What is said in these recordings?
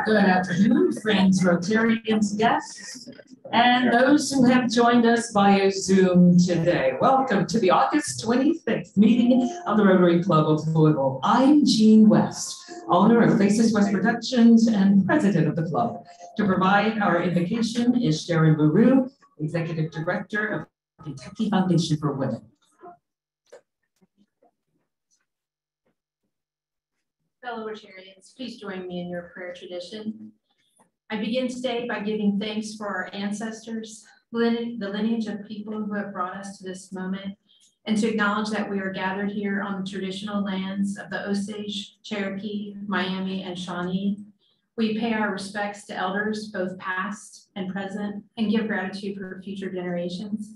Good afternoon, friends, Rotarians, guests, and those who have joined us via Zoom today. Welcome to the August 25th meeting of the Rotary Club of Louisville. I'm Jean West, owner of Faces West Productions and president of the club. To provide our invocation is Sharon LaRue, executive director of the Kentucky Foundation for Women. Fellow Rotarians, please join me in your prayer tradition. I begin today by giving thanks for our ancestors, the lineage of people who have brought us to this moment, and to acknowledge that we are gathered here on the traditional lands of the Osage, Cherokee, Miami, and Shawnee. We pay our respects to elders, both past and present, and give gratitude for future generations.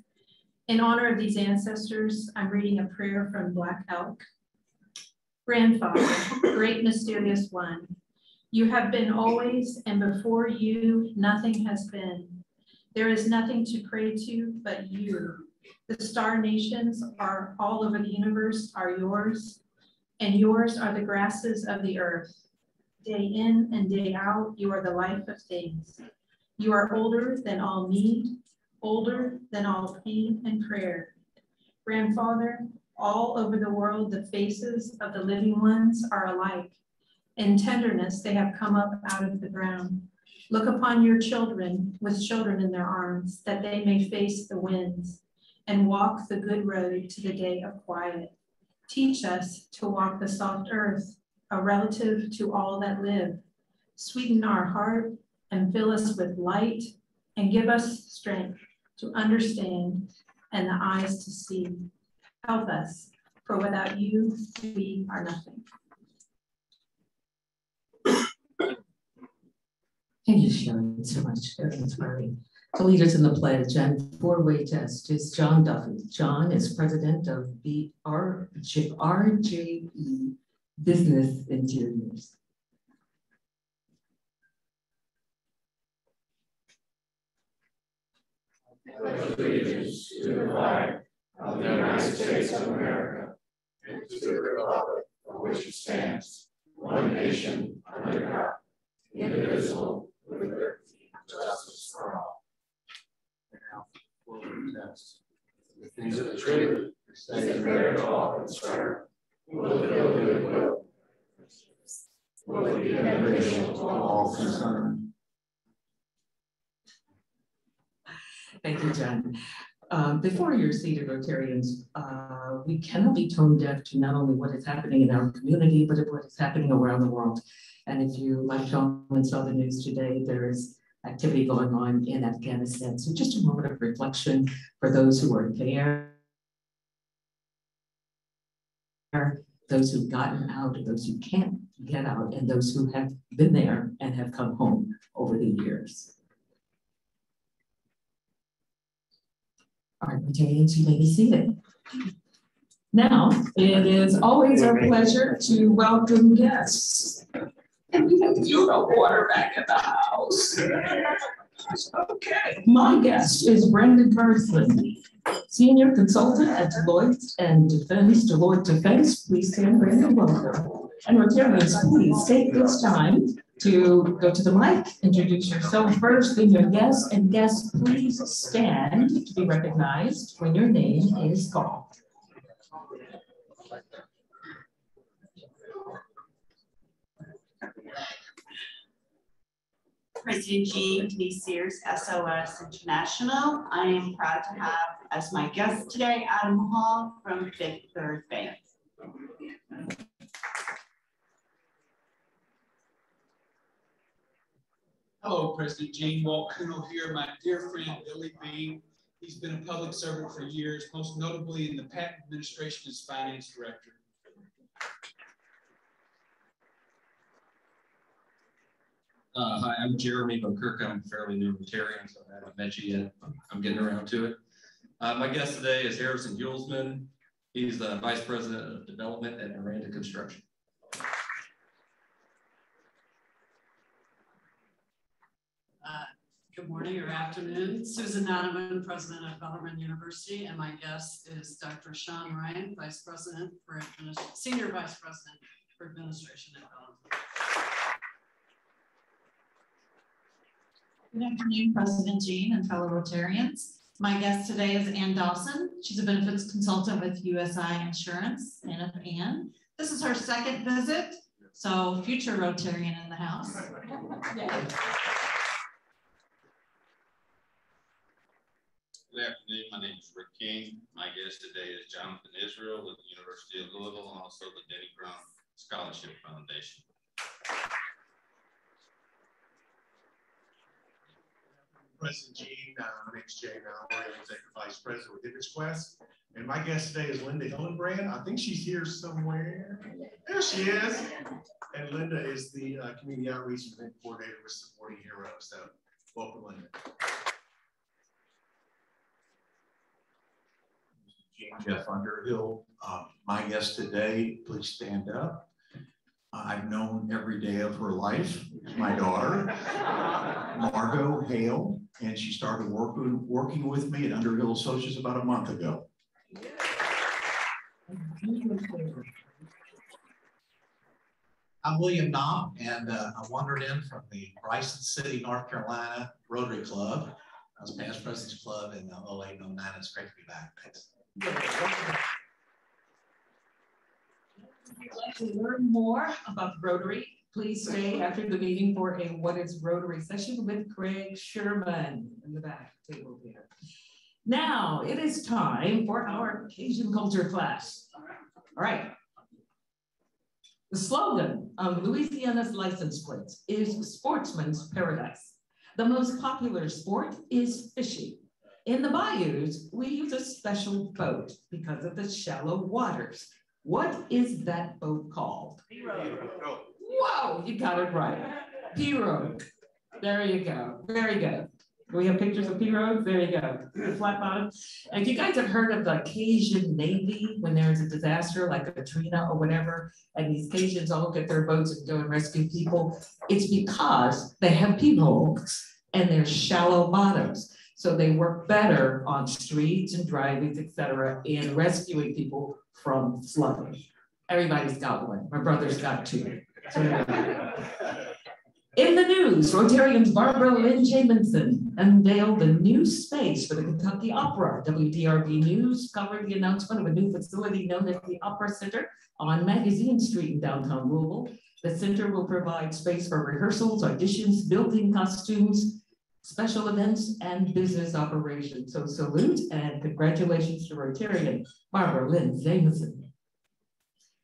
In honor of these ancestors, I'm reading a prayer from Black Elk. Grandfather, great mysterious one, you have been always, and before you, nothing has been. There is nothing to pray to but you. The star nations are all over the universe are yours, and yours are the grasses of the earth. Day in and day out, you are the life of things. You are older than all need, older than all pain and prayer. Grandfather, all over the world, the faces of the living ones are alike. In tenderness, they have come up out of the ground. Look upon your children with children in their arms, that they may face the winds and walk the good road to the day of quiet. Teach us to walk the soft earth, a relative to all that live. Sweeten our heart and fill us with light, and give us strength to understand and the eyes to see. Help us, for without you, we are nothing. Thank you, Sharon, so much. Very inspiring. To lead us in the pledge and four-way test is John Duffy. John is president of RJE Business Interiors. Allegiance to the flag of the United States of America, and to the republic for which it stands, one nation, under God, indivisible, with liberty and justice for all. Now, for the test. The things of the truth, say the very law and serve, will build goodwill. Will be beneficial to all concerned. Thank you, John. Before you're seated, Rotarians, we cannot be tone deaf to not only what is happening in our community, but what is happening around the world. And if you, like John, saw the news today, there is activity going on in Afghanistan. So just a moment of reflection for those who are there, those who've gotten out, those who can't get out, and those who have been there and have come home over the years. All right, Rotarians, you may be seated. Now, it is always our pleasure to welcome guests. And we have Euro quarterback in the house. Okay, my guest is Brendan Bursley, Senior Consultant at Deloitte Defense. Please stand, Brendan, welcome. And Rotarians, please take this time to go to the mic, introduce yourself first, then your guest, and guests, please stand to be recognized when your name is called. President Jean Sears, SOS International. I am proud to have as my guest today, Adam Hall from Fifth Third Bank. Hello, President Jean. Walt Kuno here, my dear friend Billy Bean. He's been a public servant for years, most notably in the Patent Administration as Finance Director. Hi, I'm Jeremy Bokirk. I'm fairly new Rotarian, so I haven't met you yet. I'm getting around to it. My guest today is Harrison Hulsman. He's the Vice President of Development at Miranda Construction. Good morning or afternoon. Susan Donovan, President of Bellarmine University, and my guest is Dr. Sean Ryan, Vice President for Senior Vice President for Administration at Bellarmine. Good afternoon, President Jean and fellow Rotarians. My guest today is Ann Dawson. She's a benefits consultant with USI Insurance, Ann of Ann. This is her second visit, so future Rotarian in the house. Yeah. Good afternoon. My name is Rick King. My guest today is Jonathan Israel with the University of Louisville and also the Deener Scholarship Foundation. President Jean, my name is Jay Mallory. I'm Executive Vice President with Image Quest. And my guest today is Linda Hillenbrand. I think she's here somewhere. There she is. And Linda is the Community Outreach Event Coordinator with Supporting Heroes. So welcome, Linda. Jeff Underhill. My guest today, please stand up. I've known every day of her life. My daughter, Margot Hale, and she started working with me at Underhill Associates about a month ago. I'm William Knopp, and I wandered in from the Bryson City, North Carolina Rotary Club. I was past President's Club in 08 and 09. It's great to be back. Thanks. If you'd like to learn more about Rotary, please stay after the meeting for a What is Rotary session with Craig Sherman in the back table here. Now it is time for our Cajun culture class. All right. The slogan of Louisiana's license plate is Sportsman's Paradise. The most popular sport is fishing. In the bayous, we use a special boat because of the shallow waters. What is that boat called? Pirogue. Whoa, you got it right. Pirogue. There you go. Very good. Do we have pictures of pirogues? There you go. Flat bottom. And if you guys have heard of the Cajun Navy when there's a disaster like Katrina or whatever, and these Cajuns all get their boats and go and rescue people, it's because they have pirogues and they're shallow bottoms. So they work better on streets and driveways, etc., in rescuing people from flooding. Everybody's got one. My brother's got two. So in the news, Rotarians Barbara Lynn Jamison unveiled a new space for the Kentucky Opera. WDRB News covered the announcement of a new facility known as the Opera Center on Magazine Street in downtown Louisville. The center will provide space for rehearsals, auditions, building costumes, special events, and business operations. So salute and congratulations to Rotarian Barbara Lynn Jamison.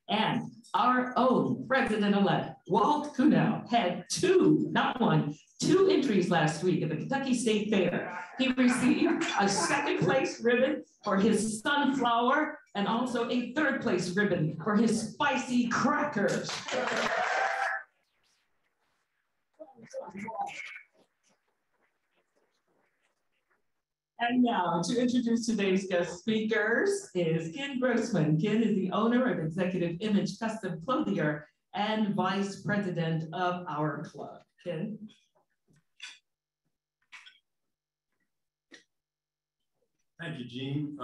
And our own president-elect, Walt Kuhnau, had two entries last week at the Kentucky State Fair. He received a second-place ribbon for his sunflower and also a third-place ribbon for his spicy crackers. And now to introduce today's guest speakers is Ken Grossman. Ken is the owner of Executive Image Custom Clothier and Vice President of our club. Ken. Thank you, Jean.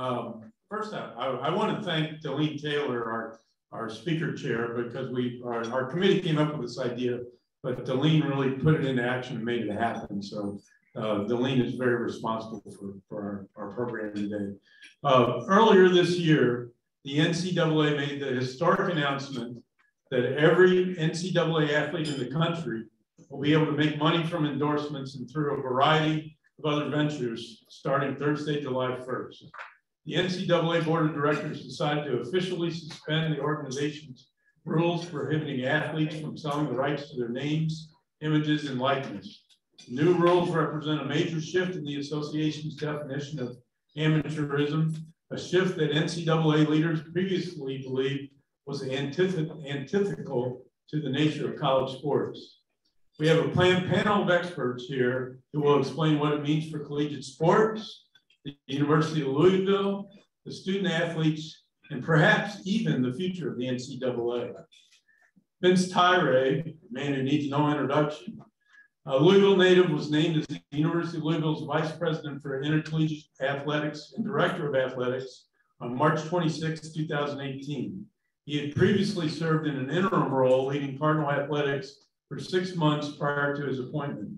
First, I want to thank Delene Taylor, our speaker chair, because our committee came up with this idea, but Delene really put it into action and made it happen. So Delene is very responsible for our program today. Earlier this year, the NCAA made the historic announcement that every NCAA athlete in the country will be able to make money from endorsements and through a variety of other ventures starting Thursday, July 1st. The NCAA Board of Directors decided to officially suspend the organization's rules prohibiting athletes from selling the rights to their names, images, and likeness. New rules represent a major shift in the association's definition of amateurism, a shift that NCAA leaders previously believed was antithetical to the nature of college sports. We have a panel of experts here who will explain what it means for collegiate sports, the University of Louisville, the student athletes, and perhaps even the future of the NCAA. Vince Tyrae, a man who needs no introduction, Louisville native, was named as the University of Louisville's Vice President for Intercollegiate Athletics and Director of Athletics on March 26, 2018. He had previously served in an interim role leading Cardinal Athletics for 6 months prior to his appointment.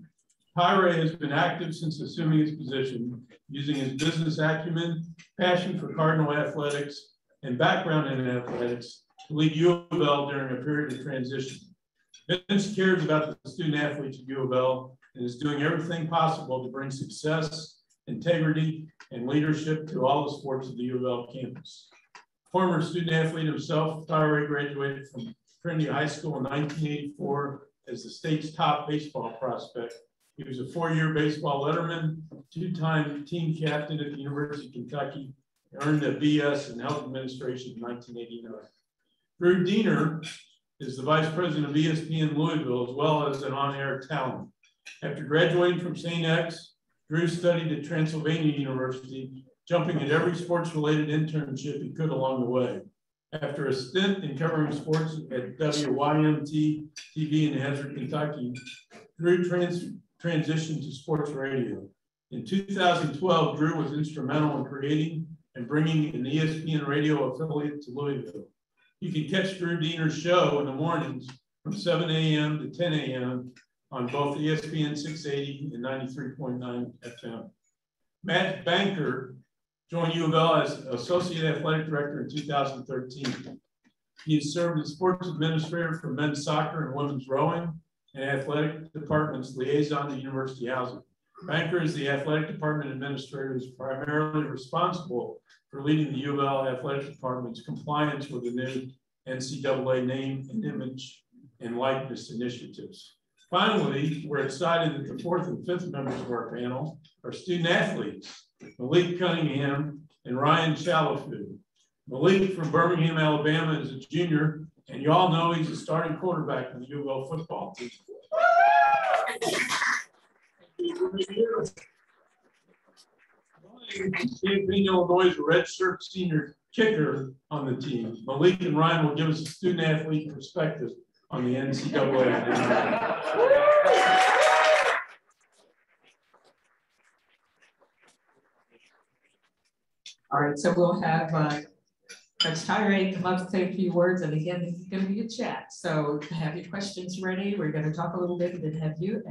Tyrae has been active since assuming his position, using his business acumen, passion for Cardinal athletics, and background in athletics to lead Uofl during a period of transition. Vince cares about the student athletes at Uofl and is doing everything possible to bring success, integrity, and leadership to all the sports of the Uofl campus. Former student athlete himself, Tyra graduated from Trinity High School in 1984 as the state's top baseball prospect. He was a 4-year baseball letterman, 2-time team captain at the University of Kentucky, earned a BS in health administration in 1989. Drew Diener is the vice president of ESPN Louisville, as well as an on-air talent. After graduating from St. X, Drew studied at Transylvania University, jumping at every sports-related internship he could along the way. After a stint in covering sports at WYMT TV in Hazard, Kentucky, Drew transitioned to sports radio. In 2012, Drew was instrumental in creating and bringing an ESPN radio affiliate to Louisville. You can catch Drew Diener's show in the mornings from 7 a.m. to 10 a.m. on both ESPN 680 and 93.9 FM. Matt Banker joined Uofl as Associate Athletic Director in 2013. He has served as Sports Administrator for men's soccer and women's rowing and Athletic Department's liaison to University Housing. Banker is the Athletic Department Administrator who is primarily responsible for leading the Uofl Athletic Department's compliance with the new NCAA name and image and likeness initiatives. Finally, we're excited that the 4th and 5th members of our panel are student athletes, Malik Cunningham and Ryan Chalifoux. Malik from Birmingham, Alabama is a junior, and you all know he's a starting quarterback in the Uofl football team. Champaign, Illinois is a redshirt senior kicker on the team. Malik and Ryan will give us a student athlete perspective on the NCAA. All right, so we'll have Coach Tyrae come up to say a few words, and again, this is going to be a chat. So have your questions ready. We're going to talk a little bit and then have you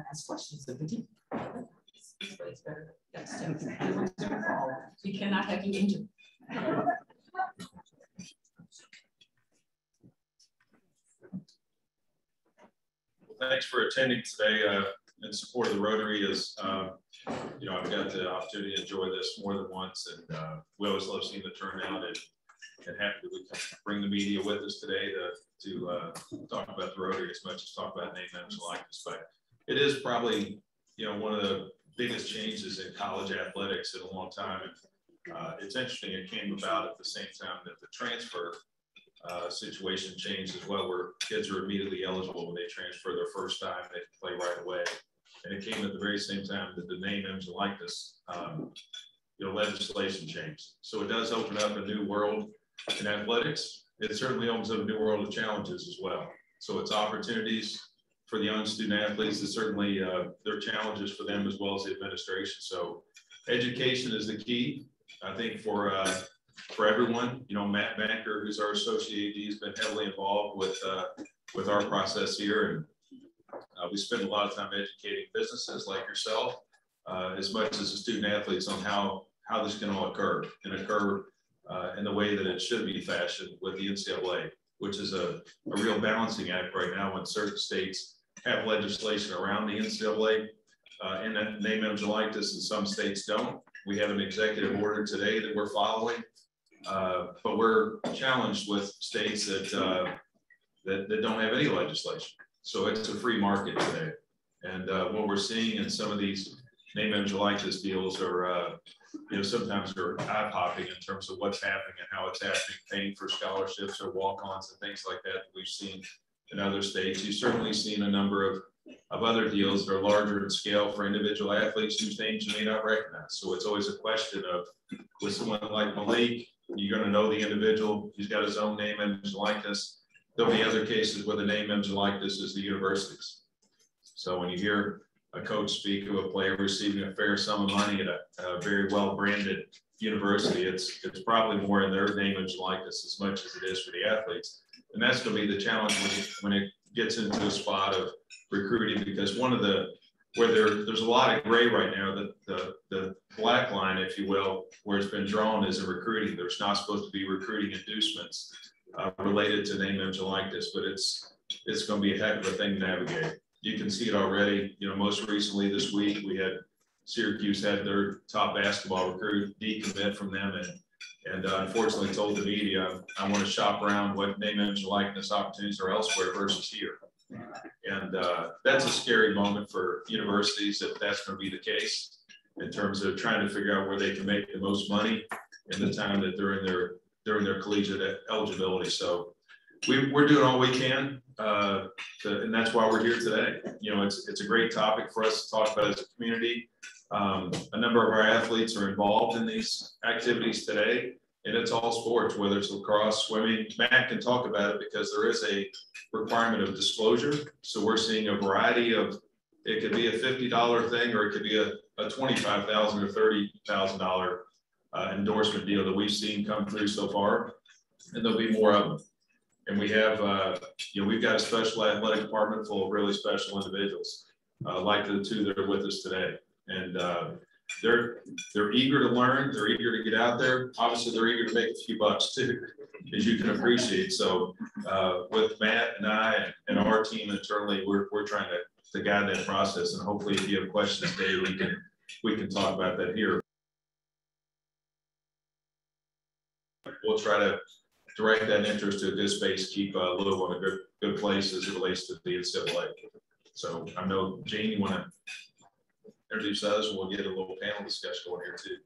ask questions of the team. We cannot have you injured. Thanks for attending today in support of the Rotary. As you know, I've got the opportunity to enjoy this more than once, and we always love seeing the turnout, and happy that we can bring the media with us today to talk about the Rotary as much as talk about name, names, and likeness. But it is probably, you know, one of the biggest changes in college athletics in a long time. And it's interesting, it came about at the same time that the transfer situation changed as well, where kids are immediately eligible when they transfer their first time, they can play right away. And it came at the very same time that the name, names, and likeness, you know, legislation changed. So it does open up a new world in athletics. It certainly opens up a new world of challenges as well. So it's opportunities for the young student athletes. It's certainly there are challenges for them as well as the administration. So education is the key, I think, for everyone. You know, Matt Banker, who's our associate AD, has been heavily involved with our process here, and we spend a lot of time educating businesses like yourself, as much as the student athletes, on how this can all occur and occur in the way that it should be fashioned with the NCAA, which is a real balancing act right now when certain states have legislation around the NCAA and that name, image, and likeness, and some states don't. We have an executive order today that we're following, but we're challenged with states that don't have any legislation. So it's a free market today. And what we're seeing in some of these name, image, and likeness deals are, you know, sometimes they're eye-popping in terms of what's happening and how it's happening, paying for scholarships or walk-ons and things like that we've seen in other states. You've certainly seen a number of other deals that are larger in scale for individual athletes whose names you may not recognize. So it's always a question of, with someone like Malik, you're going to know the individual. He's got his own name, image, and likeness. There'll be other cases where the name, image, and likeness is the universities. So when you hear a coach speak of a player receiving a fair sum of money at a very well-branded university, it's probably more in their name and likeness as much as it is for the athletes. And that's going to be the challenge when it gets into a spot of recruiting, because there's a lot of gray right now, that the black line, if you will, where it's been drawn is in recruiting. There's not supposed to be recruiting inducements related to name, image, and likeness, but it's going to be a heck of a thing to navigate. You can see it already. You know, most recently this week, we had Syracuse had their top basketball recruit decommit from them, and unfortunately told the media, I want to shop around what name, image, and likeness opportunities are elsewhere versus here. And that's a scary moment for universities if that's going to be the case, in terms of trying to figure out where they can make the most money in the time that they're in during their collegiate eligibility. So we're doing all we can, and that's why we're here today. You know, it's a great topic for us to talk about as a community. A number of our athletes are involved in these activities today, and it's all sports, whether it's lacrosse, swimming. Matt can talk about it because there is a requirement of disclosure. So we're seeing a variety of, it could be a $50 thing, or it could be a $25,000 or $30,000 endorsement deal that we've seen come through so far, and there'll be more of them. And we have, we've got a special athletic department full of really special individuals, like the two that are with us today. And they're eager to learn. They're eager to get out there. Obviously, they're eager to make a few bucks too, as you can appreciate. So with Matt and I and our team internally, we're trying to guide that process. And hopefully, if you have questions today, we can talk about that here. We'll try to direct that interest to a good space, keep Louisville in a good place as it relates to the NCAA. So I know, Jane, you want to introduce us, and we'll get a little panel discussion going here too.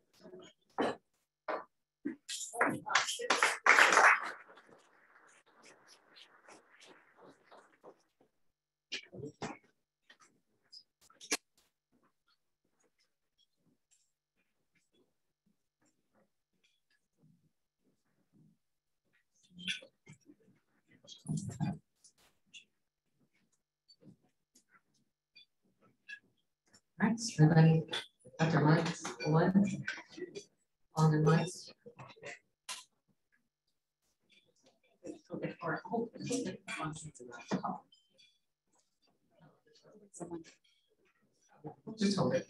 All right, so everybody got their mics on their mics. Just hold it.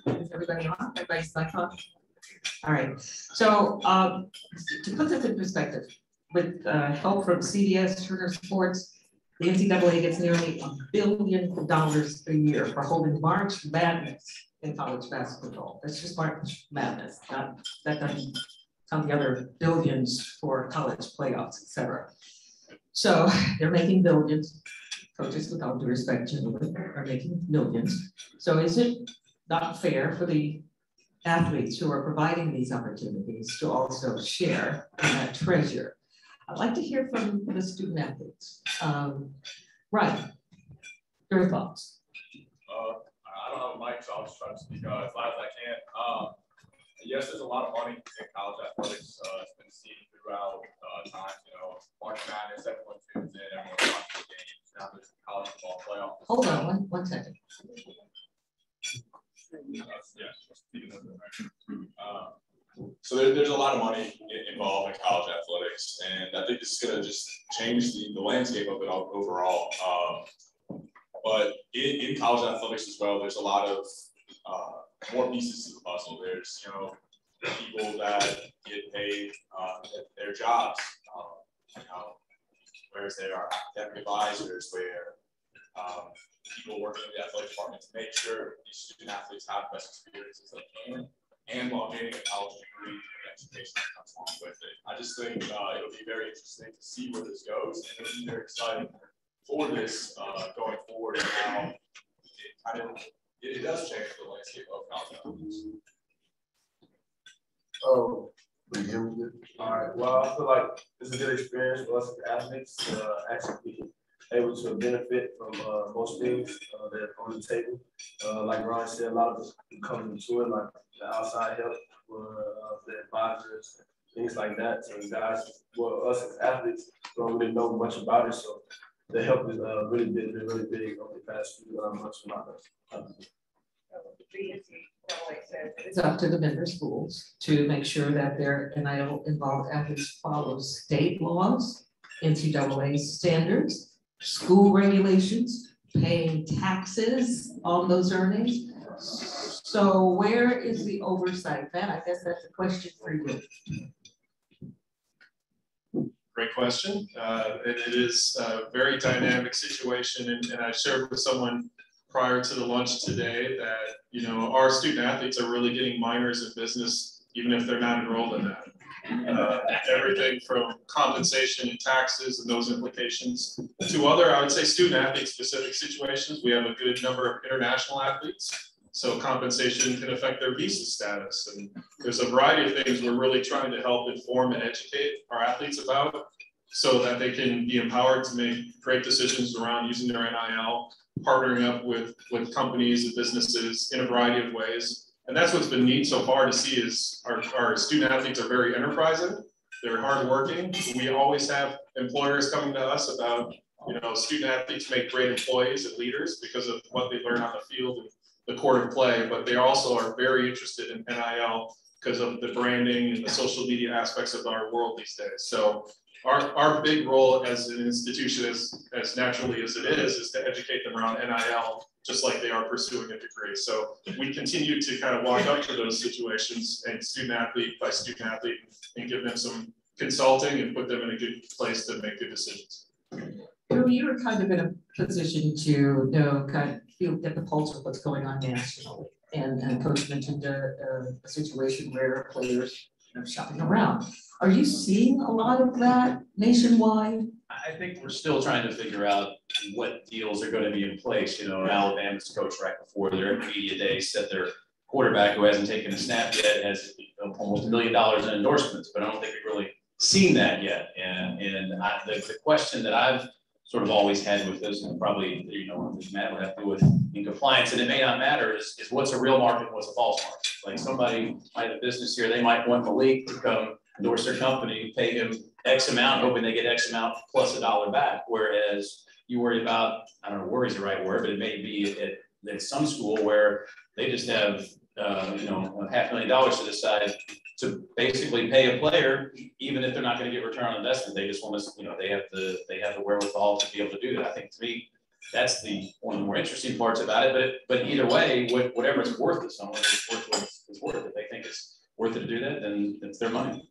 Is everybody on? Everybody's mic on? All right. So to put this in perspective, with help from CBS, Turner Sports, the NCAA gets nearly $1 billion a year for holding March Madness in college basketball. That's just March Madness. That doesn't count the other billions for college playoffs, et cetera. So they're making billions. Coaches, with all due respect, generally, are making millions. So is it not fair for the athletes who are providing these opportunities to also share in that treasure? I'd like to hear from the student athletes. Ryan, your thoughts? I don't have a mic, so I'll just try to speak as loud as I can. Yes, there's a lot of money in college athletics. It's been seen throughout time. You know, March Madness, everyone tunes in, everyone watches the games. Now there's a college football playoff. Hold on one second. So there's a lot of money involved in college athletics, and I think this is going to just change the landscape of it all overall. But in college athletics as well, there's a lot of more pieces to the puzzle. There's, you know, people that get paid at their jobs, whereas there are academic advisors, where people working in the athletic department to make sure these student athletes have the best experiences they can, and while gaining a college degree and the education that comes along with it. I just think it'll be very interesting to see where this goes, and it'll be very exciting for this going forward, and how it does change the landscape of college athletics. Oh, all right. Well, I feel like it's a good experience for us as athletes to actually be able to benefit from most things that are on the table. Like Ryan said, a lot of us come into it, like the outside help for the advisors, things like that. So guys, well, us as athletes don't really know much about it. So the help has really been really big over the past few months for my It's up to the member schools to make sure that their NIL involved athletes follow state laws, NCAA standards, school regulations, paying taxes on those earnings. So where is the oversight? Matt, I guess that's a question for you. Great question. It is a very dynamic situation, and I shared with someone prior to the lunch today that, you know, our student athletes are really getting minors in business, even if they're not enrolled in that. Everything from compensation and taxes and those implications to other, I would say, student athlete specific situations. We have a good number of international athletes, so compensation can affect their visa status. And there's a variety of things we're really trying to help inform and educate our athletes about so that they can be empowered to make great decisions around using their NIL, partnering up with companies and businesses in a variety of ways. And that's what's been neat so far to see is our student athletes are very enterprising. They're hardworking. We always have employers coming to us about, you know, student athletes make great employees and leaders because of what they learn on the field and the court of play, but they also are very interested in NIL because of the branding and the social media aspects of our world these days. So our big role as an institution, as naturally as it is to educate them around NIL, just like they are pursuing a degree. So we continue to kind of walk up to those situations and student athlete by student athlete and give them some consulting and put them in a good place to make good decisions. You were kind of in a position to know, kind of feel, get the pulse of what's going on nationally. And Coach mentioned a situation where players are shopping around. Are you seeing a lot of that nationwide? I think we're still trying to figure out what deals are going to be in place. You know, Alabama's coach right before their media day said their quarterback who hasn't taken a snap yet has almost $1 million in endorsements, but I don't think we've really seen that yet. And the question that I've sort of always had with this, and probably, you know, Matt would have to do with in compliance, and it may not matter, is what's a real market and what's a false market. Like somebody might have a business here, they might want Malik to come endorse their company, pay him X amount, hoping they get X amount plus $1 back. Whereas you worry about, I don't know, worry is the right word, but it may be at some school where they just have, you know, $500,000 to the side to basically pay a player, even if they're not going to get return on investment. They just want to, you know, they have the wherewithal to be able to do that. I think to me, that's one of the more interesting parts about it. But either way, whatever it's worth to someone, it's worth what it's worth. If they think it's worth it to do that, then it's their money.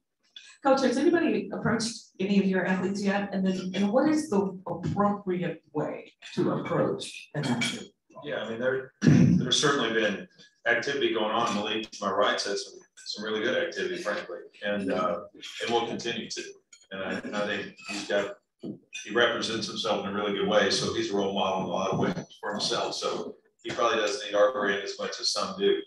Coach, has anybody approached any of your athletes yet? And what is the appropriate way to approach an athlete? Yeah, I mean, there's certainly been activity going on. Malik, to my right, says some really good activity, frankly, and we'll continue to. And I think he represents himself in a really good way. So he's a role model in a lot of ways for himself. So he probably doesn't need our brand as much as some do.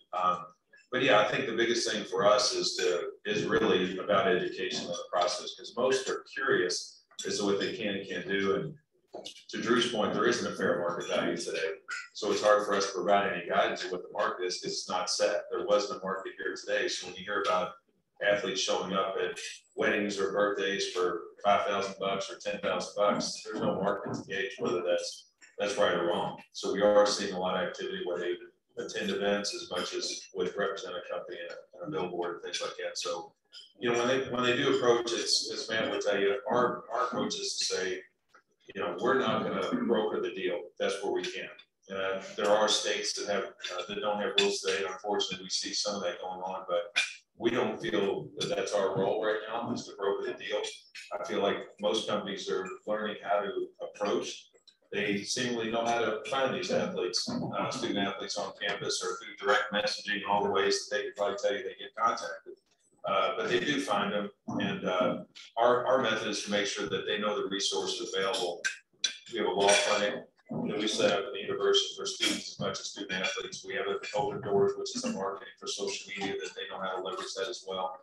But yeah, I think the biggest thing for us is really about education of the process, because most are curious as to what they can and can't do. And to Drew's point, there isn't a fair market value today. So it's hard for us to provide any guidance of what the market is because it's not set. There wasn't a market here today. So when you hear about athletes showing up at weddings or birthdays for $5,000 or $10,000, there's no market to gauge whether that's right or wrong. So we are seeing a lot of activity where they attend events as much as would represent a company and a billboard and things like that. So, you know, when they do approach, as Matt would tell you, our approach is to say, you know, we're not going to broker the deal. That's where we can. There are states that don't have rules today. And unfortunately, we see some of that going on, but we don't feel that that's our role right now, is to broker the deal. I feel like most companies are learning how to approach. They seemingly know how to find these athletes, student athletes on campus or through direct messaging, all the ways that they could probably tell you they get contacted. But they do find them, and our method is to make sure that they know the resources available. We have a law clinic that we set up at the university for students as much as student athletes. We have Open Doors, which is a marketing for social media that they know how to leverage that as well.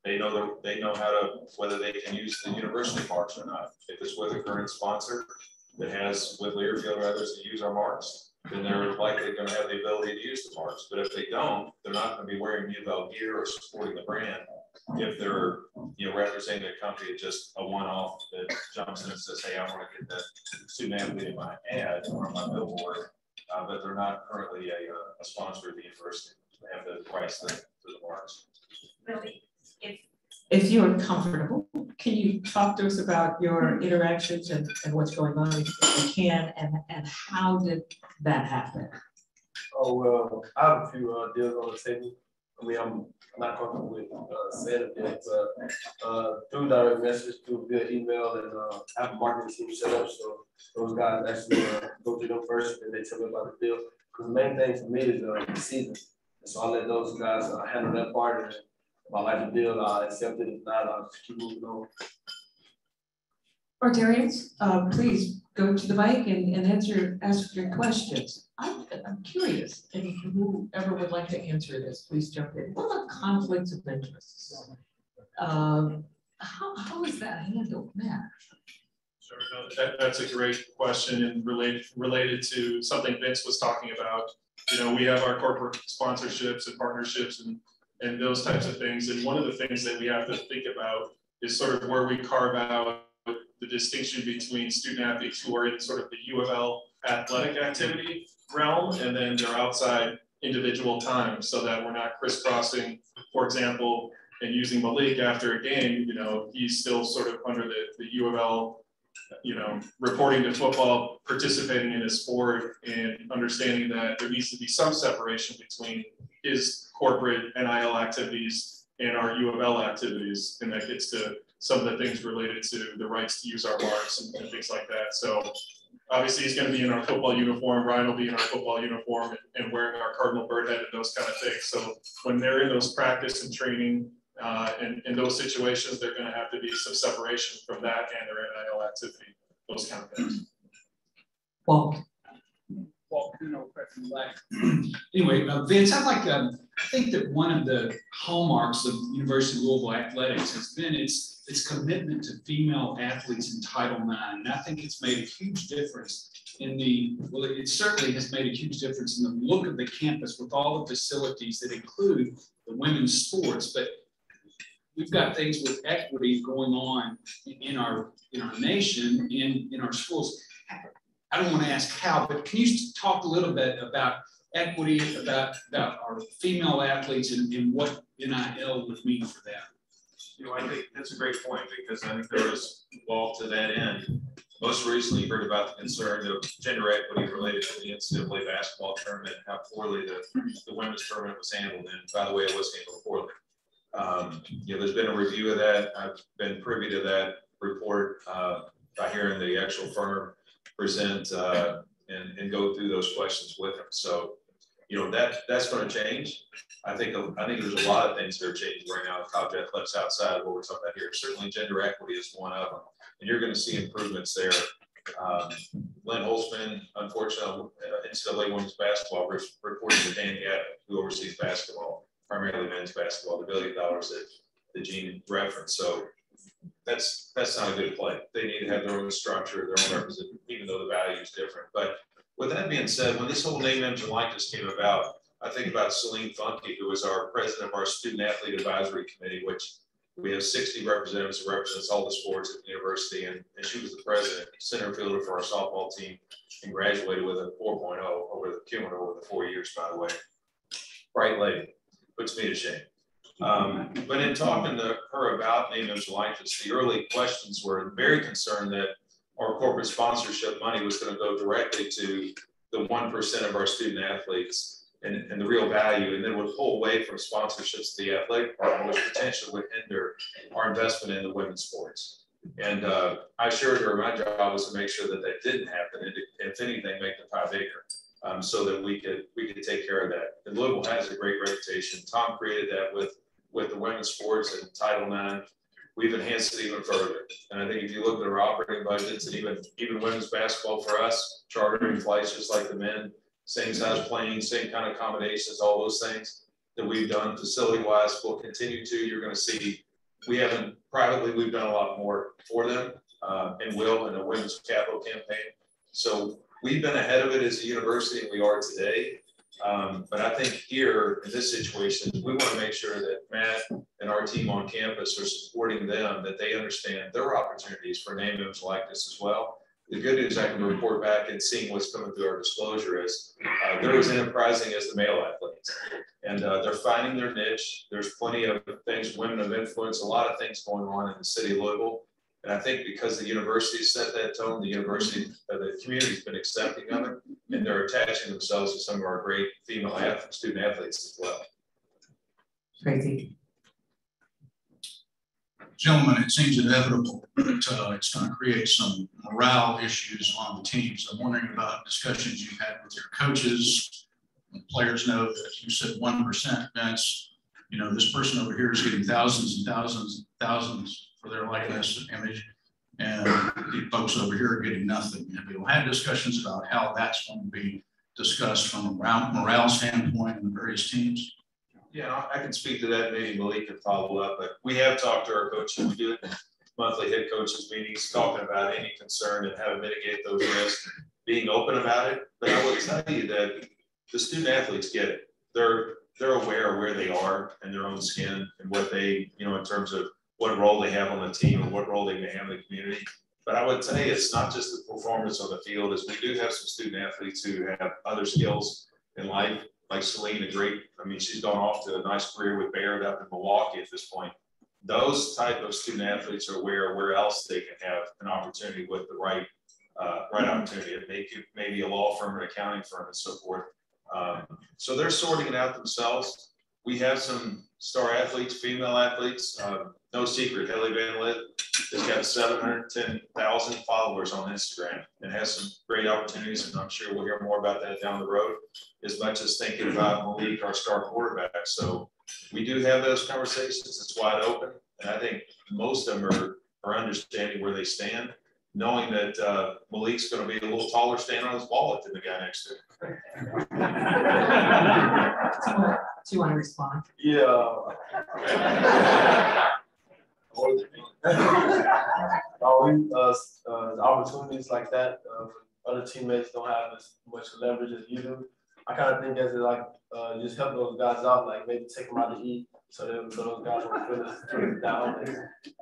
They know how to, whether they can use the university marks or not. If it's with a current sponsor that has with Learfield or others that use our marks, then they're likely going to have the ability to use the marks. But if they don't, they're not going to be wearing Uofl gear or supporting the brand if they're, you know, representing a company at just a one-off that jumps in and says, hey, I want to get that student athlete in my ad or on my billboard, but they're not currently a sponsor of the university. They have the rights to the marks. Really? If you're comfortable, can you talk to us about your interactions and what's going on if you can, and how did that happen? Oh, well, I have a few deals on the table. I mean, I'm not comfortable with saying it, but through direct message, through via email, and I have a marketing team set up, so those guys actually go through them first, and they tell me about the deal. Because the main thing for me is the season. And so I let those guys handle that part, and if I like the deal, I accept it. If not, I'll just keep moving on. Rotarians, please go to the mic and ask your questions. I'm curious, and whoever would like to answer this, please jump in. What about conflicts of interest? How is that handled, Matt? Sure, no, that's a great question, and related to something Vince was talking about. You know, we have our corporate sponsorships and partnerships and those types of things. And one of the things that we have to think about is sort of where we carve out the distinction between student athletes who are in sort of the Uofl athletic activity realm, and then their outside individual time, so that we're not crisscrossing, for example, and using Malik after a game, you know, he's still sort of under the Uofl, you know, reporting to football, participating in his sport, and understanding that there needs to be some separation between his corporate NIL activities and our Uofl activities. And that gets to some of the things related to the rights to use our marks and things like that. So obviously he's going to be in our football uniform. Ryan will be in our football uniform and wearing our cardinal bird head and those kind of things. So when they're in those practice and training and in those situations, they're going to have to be some separation from that and their NIL activity, those kind of things. Well, Anyway, Vince, I think that one of the hallmarks of University of Louisville athletics has been its commitment to female athletes in Title IX. And I think it's made a huge difference it certainly has made a huge difference in the look of the campus with all the facilities that include the women's sports. But we've got things with equity going on in our nation, in our schools. I don't want to ask how, but can you talk a little bit about equity, about our female athletes and what NIL would mean for them? You know, I think that's a great point, because I think there was, well, to that end, most recently you heard about the concern of gender equity related to the NCAA basketball tournament, how poorly the women's tournament was handled. And by the way, it was handled poorly. You know, there's been a review of that. I've been privy to that report by hearing the actual firm present and go through those questions with them. So, you know, that's going to change. I think there's a lot of things that are changing right now with college athletics outside of what we're talking about here. Certainly gender equity is one of them, and you're going to see improvements there. Lynn Holtzman, unfortunately, NCAA women's basketball reporting to Dan Gabb, who oversees basketball, primarily men's basketball, the $1 billion that Gene referenced. So that's not a good play. They need to have their own structure, their own representation, even though the value is different. But with that being said, when this whole name, image, and likeness came about, I think about Celine Funke, who was our president of our Student Athlete Advisory Committee, which we have 60 representatives who represents all the sports at the university, and she was the president, center fielder for our softball team, and graduated with a 4.0 over the cumulative over the 4 years, by the way. Bright lady, puts me to shame. But in talking to her about name, image, and likeness, the early questions were very concerned that our corporate sponsorship money was going to go directly to the 1% of our student athletes and the real value, and then would pull away from sponsorships to the athletic department, which potentially would hinder our investment in the women's sports. And I assured her my job was to make sure that didn't happen, and if anything, make the pie bigger, so that we could take care of that. And Louisville has a great reputation. Tom created that with the women's sports and Title IX. We've enhanced it even further. And I think if you look at our operating budgets and even women's basketball for us, chartering flights just like the men, same size planes, same kind of accommodations, all those things that we've done facility-wise, we'll continue to. You're going to see, we've done a lot more for them and will in the women's capital campaign. So we've been ahead of it as a university, and we are today. But I think here in this situation, we want to make sure that Matt and our team on campus are supporting them, that they understand their opportunities for name, image, likeness as well. The good news I can report back and seeing what's coming through our disclosure is they're as enterprising as the male athletes. And they're finding their niche. There's plenty of things, women of influence, a lot of things going on in the city of Louisville. And I think because the university set that tone, the community's been accepting of it, and they're attaching themselves to some of our great female student athletes as well. Crazy. Gentlemen, it seems inevitable that it's going to create some morale issues on the teams. I'm wondering about discussions you've had with your coaches. The players know that you said 1%, that's, this person over here is getting thousands and thousands and thousands for their likeness and image, and the folks over here are getting nothing. Have you had discussions about how that's going to be discussed from a morale standpoint in the various teams? Yeah, I can speak to that. Maybe Malik can follow up, but we have talked to our coaches. We do monthly head coaches meetings talking about any concern and how to mitigate those risks, being open about it. But I will tell you that the student athletes get it. They're aware of where they are in their own skin and what they, in terms of what role they have on the team and what role they may have in the community. But I would say it's not just the performance on the field, as we do have some student athletes who have other skills in life, like Celine, she's gone off to a nice career with Baird up in Milwaukee at this point. Those type of student athletes are aware of where else they can have an opportunity with the right opportunity. Maybe a law firm, an accounting firm, and so forth. So they're sorting it out themselves. We have some star athletes, female athletes. No secret, Haley Van Lith has got 710,000 followers on Instagram and has some great opportunities, and I'm sure we'll hear more about that down the road, as much as thinking about Malik, our star quarterback. So we do have those conversations. It's wide open, and I think most of them are understanding where they stand, knowing that Malik's going to be a little taller standing on his wallet than the guy next to him. Do you want to respond? Yeah. Opportunities like that, other teammates don't have as much leverage as you do. I kind of think as just help those guys out, like maybe take them out to eat, so those guys won't feel as down and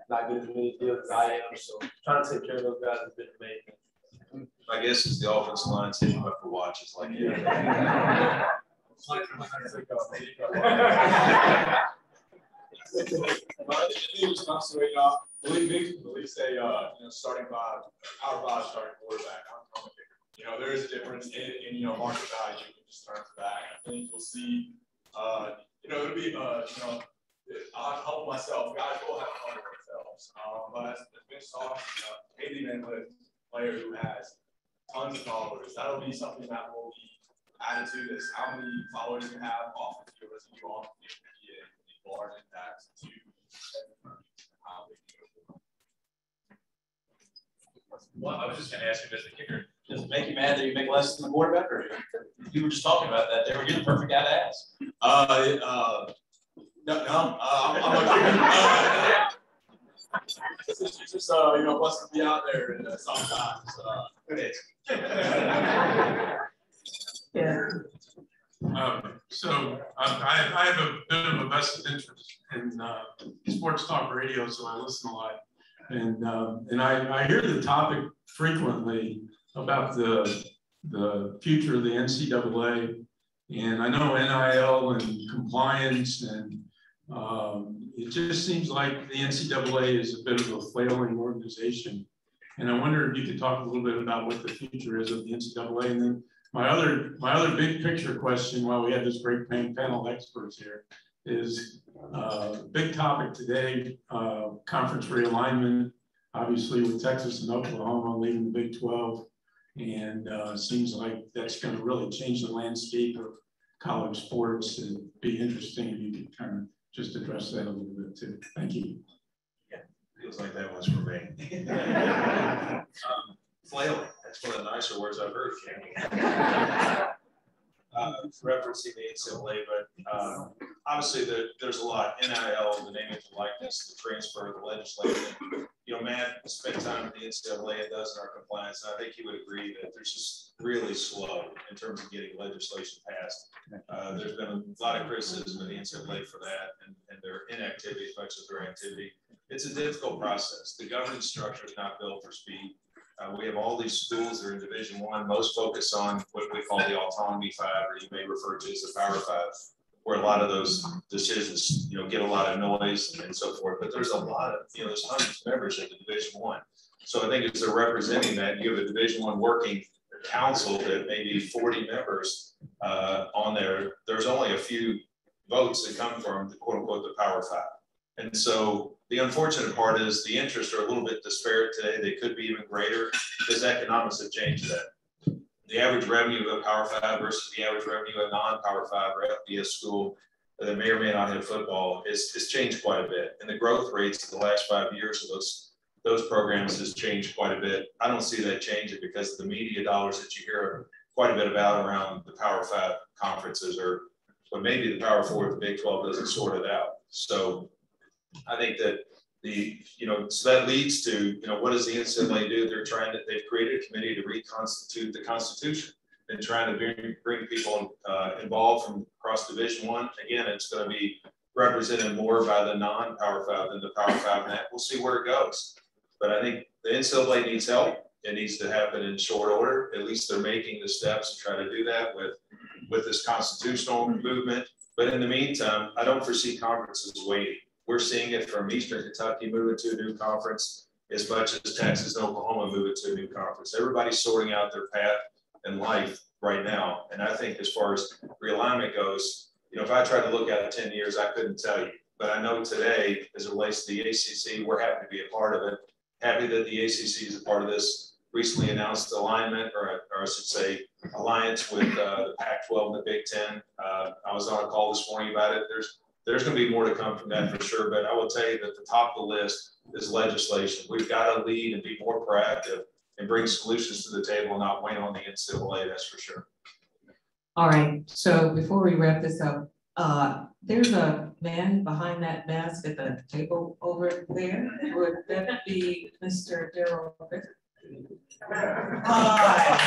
not get as many deals as I am. So trying to take care of those guys has been amazing. My guess is the offensive line's hitting up for watches like yeah. Malik say, starting five, power five starting quarterback. There is a difference in market value when you start back. I think we'll see, it'll be, I'll help myself. Guys will have fun with themselves. But as Mitch saw, Haley Van Lith, player who has tons of followers, that'll be something that will be added to this. How many followers you have off the field as you go off the field, the large impacts to how they go. Well, I was just going to ask you, as a kicker, does it make you mad that you make less than the quarterback, or you were just talking about that? They were getting the perfect guy to ask. No, I'm a kicker. It's just blessed to be out there and sometimes. It is. Yeah. So I have a bit of a vested interest in sports talk radio, so I listen a lot. And I hear the topic frequently about the future of the NCAA, and I know NIL and compliance, and it just seems like the NCAA is a bit of a flailing organization. And I wonder if you could talk a little bit about what the future is of the NCAA. And then my other big picture question, while we have this great panel of experts here, is big topic today, conference realignment, obviously with Texas and Oklahoma leaving the Big 12. And seems like that's going to really change the landscape of college sports. It'd be interesting if you could kind of just address that a little bit too. Thank you. Yeah, feels like that one's for me. Flailing, that's one of the nicer words I've heard. Referencing the NCAA, but obviously there's a lot, NIL, the name, image, and likeness, the transfer, the legislation. You know, Matt spent time at the NCAA and does in our compliance, and I think he would agree that there's just really slow in terms of getting legislation passed. There's been a lot of criticism of the NCAA for that and their inactivity as much as their activity. It's a difficult process. The governance structure is not built for speed. We have all these schools that are in Division I, most focus on what we call the Autonomy 5, or you may refer to as the Power 5, where a lot of those decisions, you know, get a lot of noise and so forth. But there's a lot of, you know, there's hundreds of members in the Division I. So I think as they're representing that, you have a Division I working council that may be 40 members on there. There's only a few votes that come from the quote unquote the Power 5. And so the unfortunate part is the interests are a little bit disparate today. They could be even greater because economics have changed that. The average revenue of a Power 5 versus the average revenue of a non-Power 5 or FBS school that may or may not have football is changed quite a bit. And the growth rates of the last 5 years of those programs has changed quite a bit. I don't see that changing because of the media dollars that you hear quite a bit about around the Power 5 conferences, or but maybe the Power 4 of the Big 12 doesn't sort it out. So I think that so that leads to, what does the NCAA do? They've created a committee to reconstitute the Constitution and trying to bring people involved from across Division I. Again, it's going to be represented more by the non-Power 5 than the Power 5, and that we'll see where it goes. But I think the NCAA needs help. It needs to happen in short order. At least they're making the steps to try to do that with this constitutional movement. But in the meantime, I don't foresee conferences waiting. We're seeing it from Eastern Kentucky moving to a new conference, as much as Texas and Oklahoma moving to a new conference. Everybody's sorting out their path in life right now. And I think as far as realignment goes, if I tried to look at it 10 years, I couldn't tell you. But I know today, as it relates to the ACC, we're happy to be a part of it. Happy that the ACC is a part of this recently announced alignment, or I should say alliance with the Pac-12 and the Big Ten. I was on a call this morning about it. There's going to be more to come from that for sure, but I will tell you that the top of the list is legislation. We've got to lead and be more proactive and bring solutions to the table and not wait on the NCAA, that's for sure. All right, so before we wrap this up, there's a man behind that mask at the table over there. Would that be Mr. Darryl? Hi.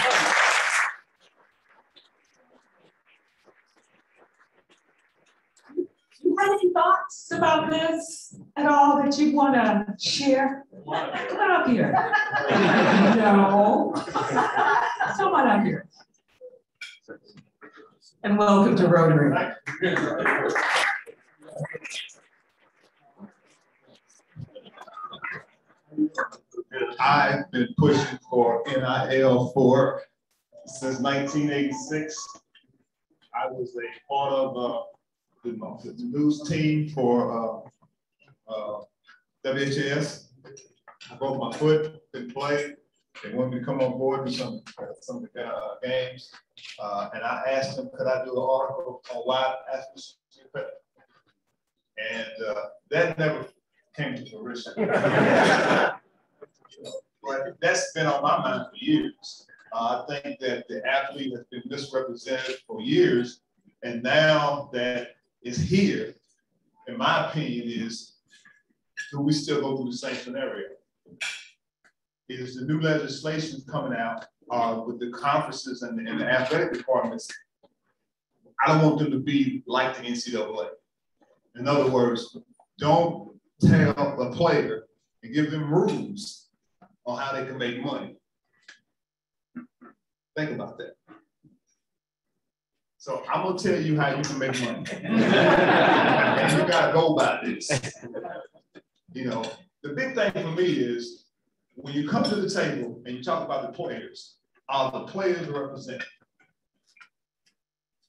Have any thoughts about this at all that you want to share? Come on up here. No. Come on up here. And welcome to Rotary. I've been pushing for NIL since 1986. I was a part of the news team for WHS. I broke my foot, didn't play. They wanted me to come on board with some games. And I asked them, could I do an article on why athletes get paid? And that never came to fruition. But that's been on my mind for years. I think that the athlete has been misrepresented for years. And now that it's here, in my opinion, is do we still go through the same scenario? Is the new legislation coming out with the conferences and the athletic departments? I don't want them to be like the NCAA. In other words, don't tell a player and give them rules on how they can make money. Think about that. So I'm gonna tell you how you can make money. And you gotta go by this. The big thing for me is when you come to the table and you talk about the players, are the players represented?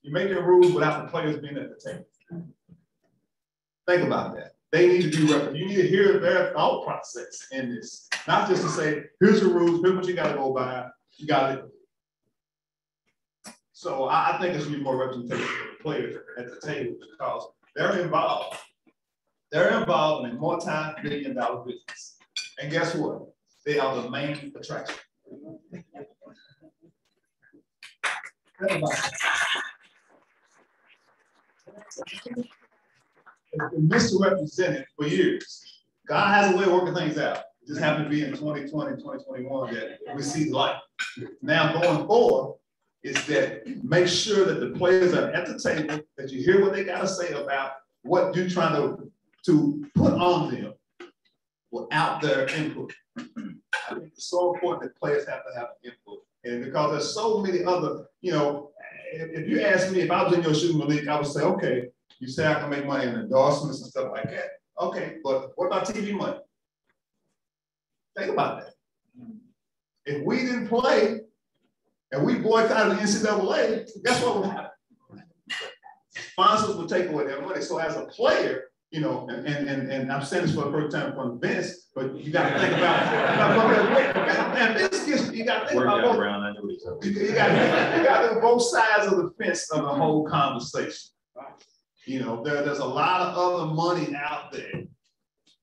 You're making rules without the players being at the table. Think about that. They need to be represented. You need to hear their thought process in this. Not just to say, here's the rules, here's what you gotta go by, you got it. So I think there should be more representation for the players at the table because they're involved. They're involved in a multi-billion-dollar business. And guess what? They are the main attraction. been misrepresented for years. God has a way of working things out. It just happened to be in 2020, 2021 that we see the light. Now going forward is that make sure that the players are at the table, that you hear what they got to say about what you're trying to put on them without their input. I think it's so important that players have to have input. And because there's so many other, you know, if you ask me, if I was in your shoes, Malik, I would say, okay, you say I can make money in endorsements and stuff like that. Okay, but what about TV money? Think about that. If we didn't play and we boycotted the NCAA, guess what would happen? Sponsors would take away their money. So as a player, you know, and I'm saying this for the first time from Vince, but you got to think about, and this gets, you got to think about both. You got to both sides of the fence of the whole conversation. You know, there's a lot of other money out there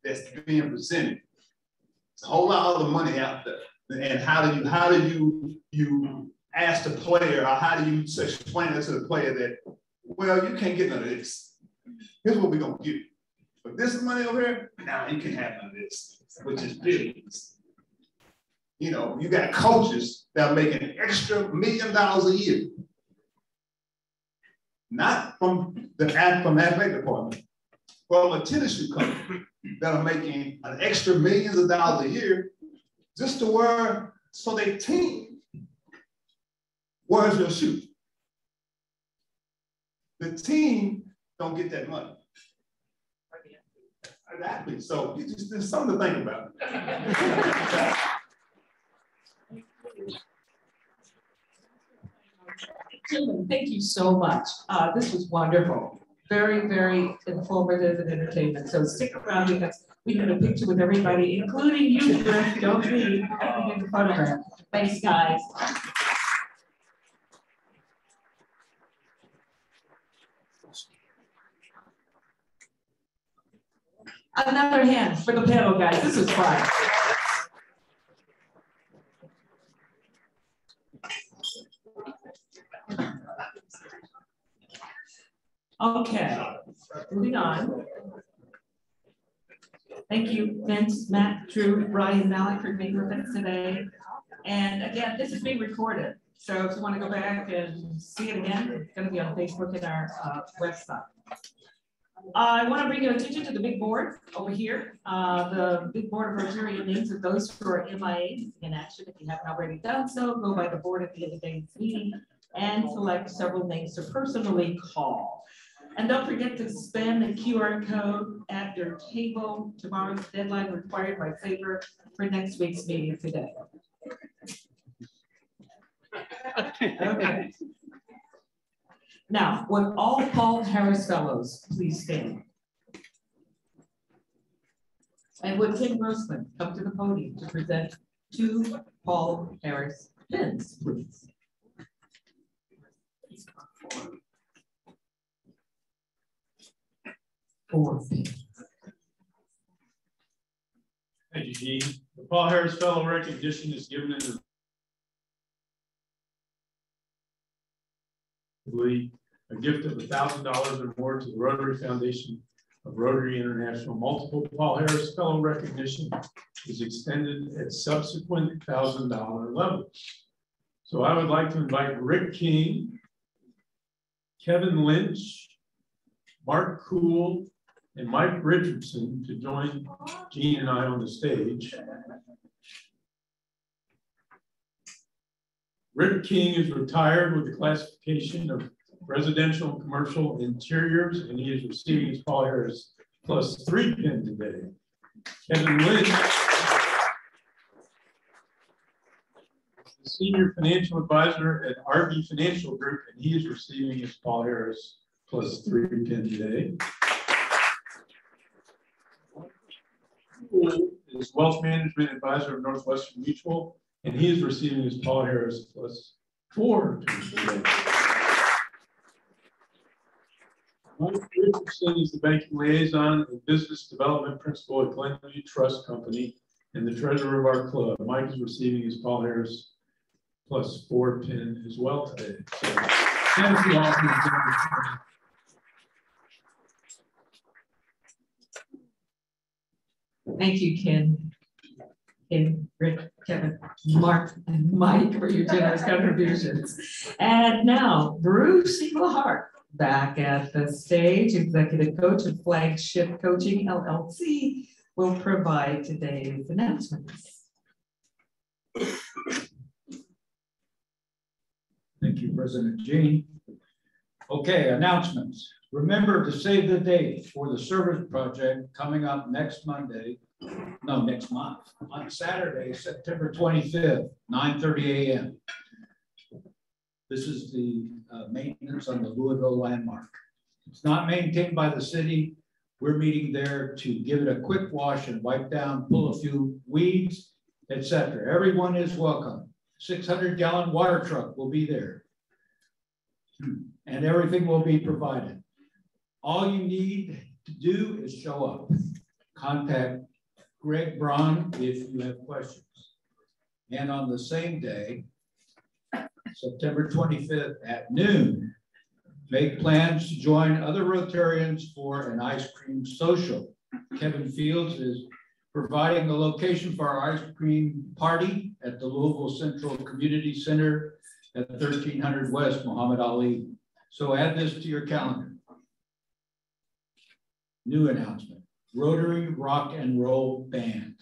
that's being presented. There's a whole lot of other money out there. And how do you ask the player, or how do you explain it to the player that, well, you can't get none of this. Here's what we're gonna give you. But this money over here, nah, you can't have none of this, which is billions. You know, you got coaches that are making an extra $1 million a year. Not from the athletic department, from a tennis shoe company that are making an extra millions of dollars a year just to wear, so their team wears your shoe. The team don't get that money. Exactly. So it's just something to think about. Thank you so much. This was wonderful. Very, very informative and entertainment. So stick around because we did a picture with everybody, including you, Griff. Don't leave. Everything in photograph. Thanks, guys. Another hand for the panel, guys. This is fun. Okay, moving on. Thank you, Vince, Matt, Drew, Brian, Malik for being with us today. And again, this is being recorded. So if you want to go back and see it again, it's going to be on Facebook and our website. I want to bring your attention to the big board over here. The big board of Rotary names of those who are MIA in action. If you haven't already done so, go by the board at the end of the meeting and select several names to personally call. And don't forget to scan the QR code at your table. Tomorrow's deadline required by favor for next week's meeting today. Okay. Now, would all Paul Harris Fellows please stand? And would Tim Grossman come to the podium to present 2 Paul Harris pins, please? Four pins. Thank you, Gene. The Paul Harris Fellow recognition is given in the a gift of $1,000 or more to the Rotary Foundation of Rotary International. Multiple Paul Harris Fellow recognition is extended at subsequent $1,000 levels. So I would like to invite Rick King, Kevin Lynch, Mark Cool, and Mike Richardson to join Gene and I on the stage. Rick King is retired with the classification of residential and commercial interiors, and he is receiving his Paul Harris +3 pin today. Kevin Lynch, the senior financial advisor at RB Financial Group, and he is receiving his Paul Harris +3 pin today. Is Wealth Management Advisor of Northwestern Mutual, and he is receiving his Paul Harris +4 pin today. Mike Richardson is the banking liaison and business development principal at Glenview Trust Company and the treasurer of our club. Mike is receiving his Paul Harris +4 pin as well today. So, thank you all for Thank you, Ken, Rick, Kevin, Mark, and Mike for your generous contributions. And now, Bruce Eaglehart, back at the stage, executive coach of Flagship Coaching LLC, will provide today's announcements. Thank you, President Jean. Okay, announcements. Remember to save the date for the service project coming up next month, on Saturday, September 25th, 9:30 a.m. This is the maintenance on the Louisville landmark. It's not maintained by the city. We're meeting there to give it a quick wash and wipe down, pull a few weeds, etc. Everyone is welcome. 600-gallon water truck will be there. And everything will be provided. All you need to do is show up. Contact Greg Braun if you have questions. And on the same day, September 25th at noon, make plans to join other Rotarians for an ice cream social. Kevin Fields is providing the location for our ice cream party at the Louisville Central Community Center at 1300 West Muhammad Ali. So add this to your calendar. New announcement, Rotary Rock and Roll Band.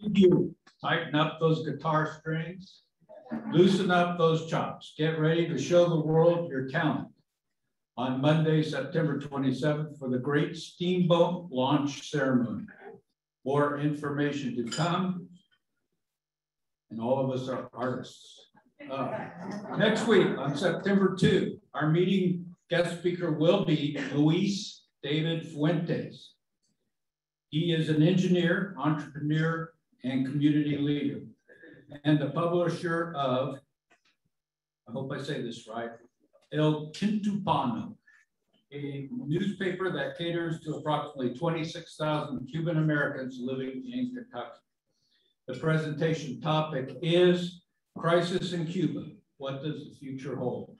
You tighten up those guitar strings, loosen up those chops. Get ready to show the world your talent on Monday, September 27th for the Great Steamboat Launch Ceremony. More information to come, and all of us are artists. Next week on September 2, our meeting guest speaker will be Luis David Fuentes. He is an engineer, entrepreneur, and community leader, and the publisher of, I hope I say this right, El Quintupano, a newspaper that caters to approximately 26,000 Cuban Americans living in Kentucky. The presentation topic is Crisis in Cuba. What does the future hold?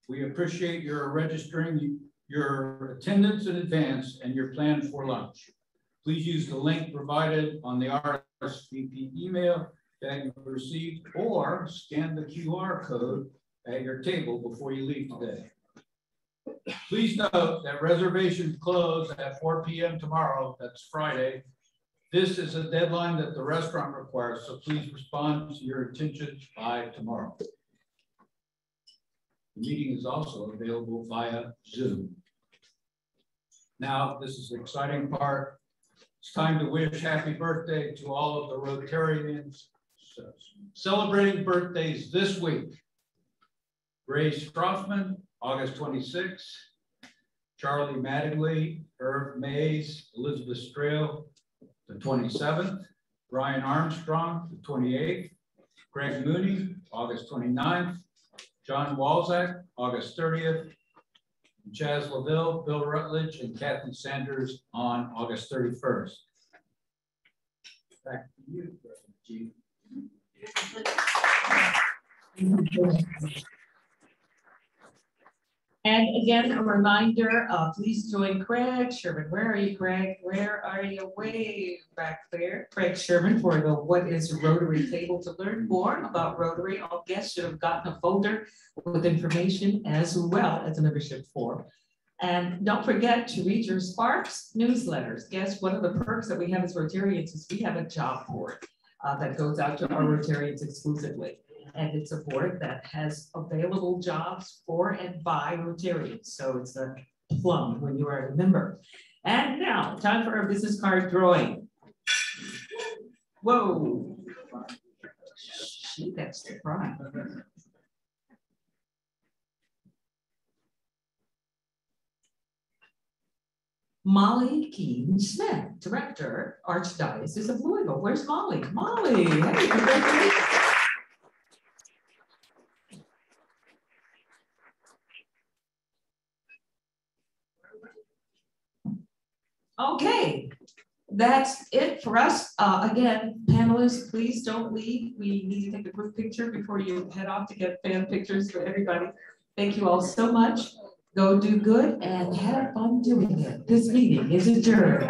We appreciate your registering your attendance in advance and your plan for lunch. Please use the link provided on the RSVP email that you received, or scan the QR code at your table before you leave today. Please note that reservations close at 4 p.m. tomorrow, that's Friday. This is a deadline that the restaurant requires, so please respond to your intentions by tomorrow. The meeting is also available via Zoom. Now, this is the exciting part. It's time to wish happy birthday to all of the Rotarians celebrating birthdays this week. Grace Stroffman, August 26th. Charlie Mattingly, Irv Mays, Elizabeth Strail, the 27th. Brian Armstrong, the 28th. Greg Mooney, August 29th. John Walzak, August 30th. Chaz LaVille, Bill Rutledge, and Kathy Sanders on August 31st. Back to you, President G. And again, a reminder, please join Craig Sherman. Where are you, Craig? Where are you? Way back there. Craig Sherman for the What is Rotary table. To learn more about Rotary, all guests should have gotten a folder with information as well as a membership form. And don't forget to read your Sparks newsletters. Guess one of the perks that we have as Rotarians is we have a job board that goes out to our Rotarians exclusively. And it's a board that has available jobs for and by Rotarians. So it's a plum when you are a member. And now, time for our business card drawing. Whoa. Shoot, that's the prime. Molly Keene Smith, Director, Archdiocese of Louisville. Where's Molly? Molly, hey, congratulations. Okay, that's it for us. Again, panelists, please don't leave. We need to take a quick picture before you head off to get fan pictures for everybody. Thank you all so much. Go do good and have fun doing it. This meeting is adjourned.